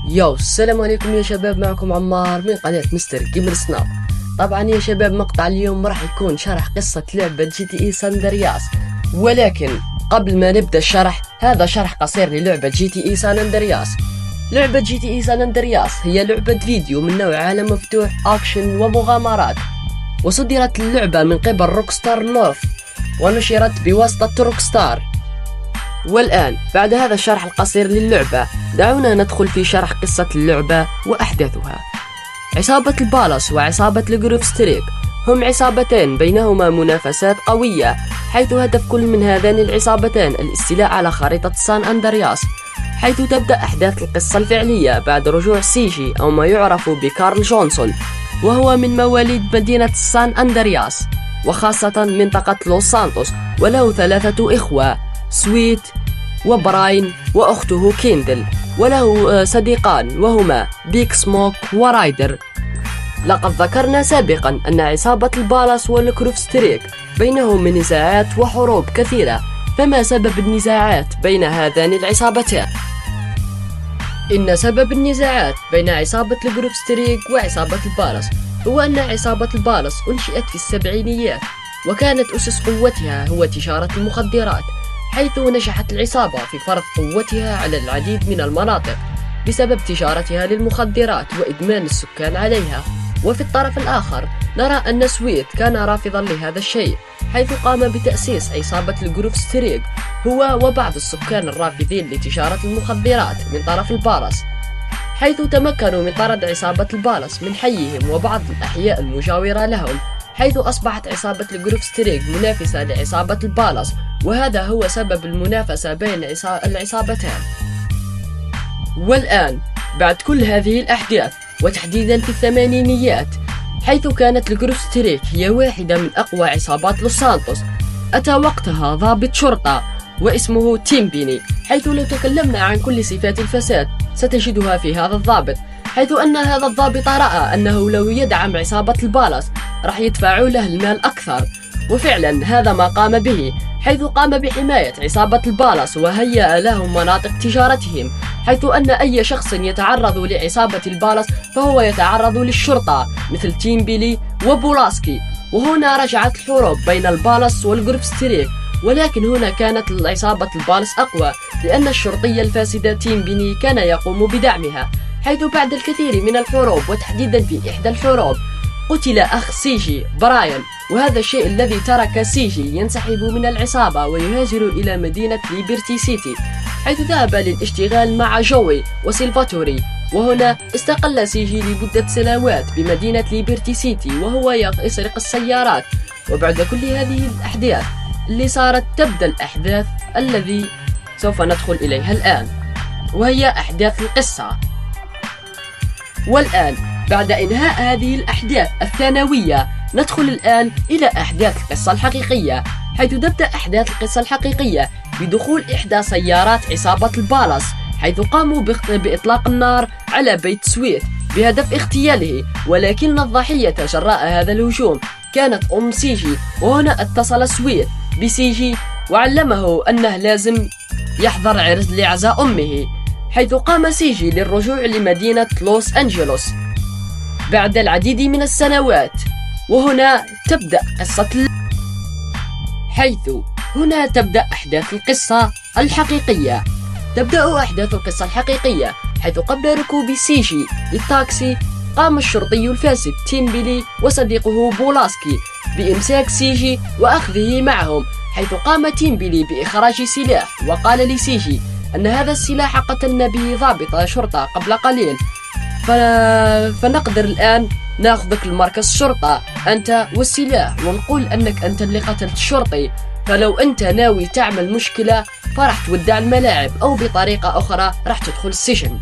السلام عليكم يا شباب، معكم عمار من قناة مستر جيمر سناب. طبعا يا شباب، مقطع اليوم راح يكون شرح قصة لعبة جي تي اي سان اندرياس، ولكن قبل ما نبدأ الشرح، هذا شرح قصير للعبة جي تي اي سان اندرياس. لعبة جي تي اي سان اندرياس هي لعبة فيديو من نوع عالم مفتوح اكشن ومغامرات، وصدرت اللعبة من قبل روكستار نورث ونشرت بواسطة روكستار. والآن بعد هذا الشرح القصير للعبة، دعونا ندخل في شرح قصة اللعبة وأحداثها. عصابة البالاس وعصابة الجروف ستريك هم عصابتين بينهما منافسات قوية، حيث هدف كل من هذين العصابتين الاستيلاء على خريطة سان أندرياس، حيث تبدأ أحداث القصة الفعلية بعد رجوع سيجي أو ما يعرف بكارل جونسون، وهو من مواليد مدينة سان أندرياس وخاصة منطقة لوس سانتوس، وله 3 إخوة، سويت وبراين وأخته كيندل، وله صديقان وهما بيك سموك ورايدر. لقد ذكرنا سابقا أن عصابة البالاس والكروف ستريك بينهم نزاعات وحروب كثيرة، فما سبب النزاعات بين هذان العصابتان؟ إن سبب النزاعات بين عصابة الجروف ستريك وعصابة البالاس هو أن عصابة البالاس أنشئت في السبعينيات، وكانت أسس قوتها هو تجارة المخدرات، حيث نجحت العصابة في فرض قوتها على العديد من المناطق بسبب تجارتها للمخدرات وإدمان السكان عليها. وفي الطرف الآخر نرى أن سويت كان رافضا لهذا الشيء، حيث قام بتأسيس عصابة الجروف ستريك هو وبعض السكان الرافضين لتجارة المخدرات من طرف البالاس، حيث تمكنوا من طرد عصابة البالاس من حيهم وبعض الأحياء المجاورة لهم، حيث أصبحت عصابة الجروف ستريك منافسة لعصابة البالاس، وهذا هو سبب المنافسة بين العصابتان. والآن بعد كل هذه الأحداث، وتحديدا في الثمانينيات، حيث كانت الجروف ستريك هي واحدة من أقوى عصابات لوس سانتوس، أتى وقتها ضابط شرطة واسمه تيم بيني، حيث لو تكلمنا عن كل صفات الفساد ستجدها في هذا الضابط، حيث أن هذا الضابط رأى أنه لو يدعم عصابة البالاس راح يدفعوا له المال أكثر، وفعلا هذا ما قام به، حيث قام بحماية عصابة البالاس وهيأ لهم مناطق تجارتهم، حيث أن أي شخص يتعرض لعصابة البالاس فهو يتعرض للشرطة مثل تيم بيلي وبولاسكي. وهنا رجعت الحروب بين البالاس والجروف ستريك، ولكن هنا كانت عصابة البالاس أقوى، لأن الشرطي الفاسد تيم بيني كان يقوم بدعمها، حيث بعد الكثير من الحروب، وتحديدا في إحدى الحروب، قتل أخ سيجي براين، وهذا الشيء الذي ترك سيجي ينسحب من العصابة ويهاجر إلى مدينة ليبرتي سيتي، حيث ذهب للاشتغال مع جوي وسيلفاتوري. وهنا استقل سيجي لمدة سنوات بمدينة ليبرتي سيتي وهو يسرق السيارات. وبعد كل هذه الأحداث اللي صارت، تبدأ الأحداث الذي سوف ندخل إليها الآن، وهي أحداث القصة. والآن بعد إنهاء هذه الأحداث الثانوية، ندخل الآن إلى أحداث القصة الحقيقية، حيث تبدأ أحداث القصة الحقيقية بدخول إحدى سيارات عصابة البالاس، حيث قاموا بإطلاق النار على بيت سويت بهدف اغتياله، ولكن الضحية جراء هذا الهجوم كانت أم سيجي. وهنا اتصل سويت بسيجي وعلمه أنه لازم يحضر عرس لعزاء أمه، حيث قام سيجي للرجوع لمدينة لوس أنجلوس بعد العديد من السنوات. وهنا تبدأ حيث هنا تبدأ أحداث القصة الحقيقية. تبدأ أحداث القصة الحقيقية حيث قبل ركوب سيجي للتاكسي، قام الشرطي الفاسد تيم بيلي وصديقه بولاسكي بإمساك سيجي وأخذه معهم، حيث قام تيم بيلي بإخراج سلاح وقال لسيجي أن هذا السلاح قتلنا به ضابط شرطة قبل قليل، فنقدر الآن ناخذك لمركز الشرطة أنت والسلاح، ونقول أنك أنت اللي قتلت الشرطي، فلو أنت ناوي تعمل مشكلة فرح تودع الملاعب، أو بطريقة أخرى راح تدخل السجن.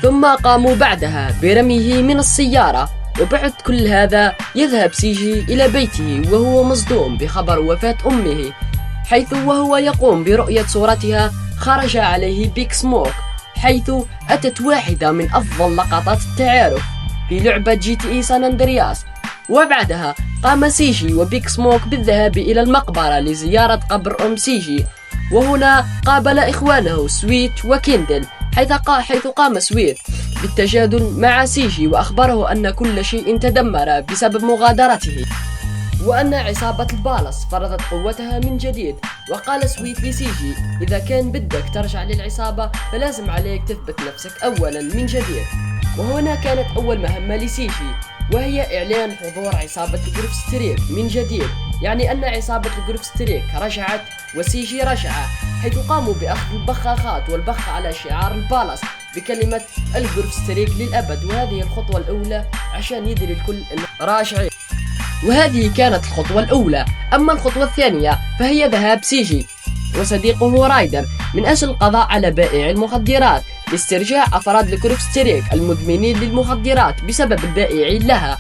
ثم قاموا بعدها برميه من السيارة. وبعد كل هذا يذهب سيجي إلى بيته وهو مصدوم بخبر وفاة أمه، حيث وهو يقوم برؤية صورتها خرج عليه بيك سموك، حيث أتت واحدة من أفضل لقطات التعارف في لعبة جي تي اي سان اندرياس. وبعدها قام سيجي وبيك سموك بالذهاب إلى المقبرة لزيارة قبر أم سيجي، وهنا قابل إخوانه سويت وكيندل حيث قام سويت بالتجادل مع سيجي وأخبره أن كل شيء تدمر بسبب مغادرته، وأن عصابة البالس فرضت قوتها من جديد. وقال سويت لسيجي: إذا كان بدك ترجع للعصابة فلازم عليك تثبت نفسك أولا من جديد. وهنا كانت أول مهمة لسيجي، وهي إعلان حضور عصابة الجروف ستريك من جديد، يعني أن عصابة الجروف ستريك رجعت وسيجي رجع، حيث قاموا بأخذ البخاخات والبخ على شعار البالس بكلمة الجروف ستريك للأبد. وهذه الخطوة الأولى عشان يدري الكل أنه راجعين. وهذه كانت الخطوة الأولى. أما الخطوة الثانية فهي ذهاب سيجي وصديقه رايدر من أجل القضاء على بائع المخدرات لاسترجاع أفراد الجروف ستريك المدمنين للمخدرات بسبب البائعين لها.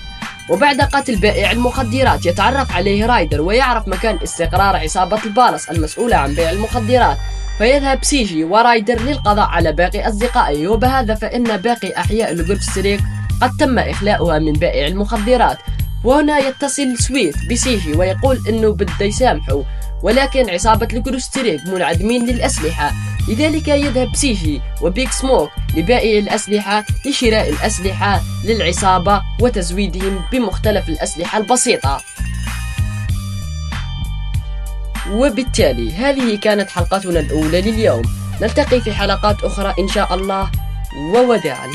وبعد قتل بائع المخدرات يتعرف عليه رايدر ويعرف مكان استقرار عصابة البالس المسؤولة عن بيع المخدرات، فيذهب سيجي ورايدر للقضاء على باقي أصدقائه. وبهذا فإن باقي أحياء الجروف ستريك قد تم إخلاؤها من بائع المخدرات. وهنا يتصل سويت بسيجي ويقول انه بده يسامحه، ولكن عصابة الجروف ستريك منعدمين للأسلحة، لذلك يذهب سيجي وبيك سموك لبائع الأسلحة لشراء الأسلحة للعصابة وتزويدهم بمختلف الأسلحة البسيطة. وبالتالي هذه كانت حلقتنا الأولى لليوم، نلتقي في حلقات أخرى إن شاء الله، ووداعا.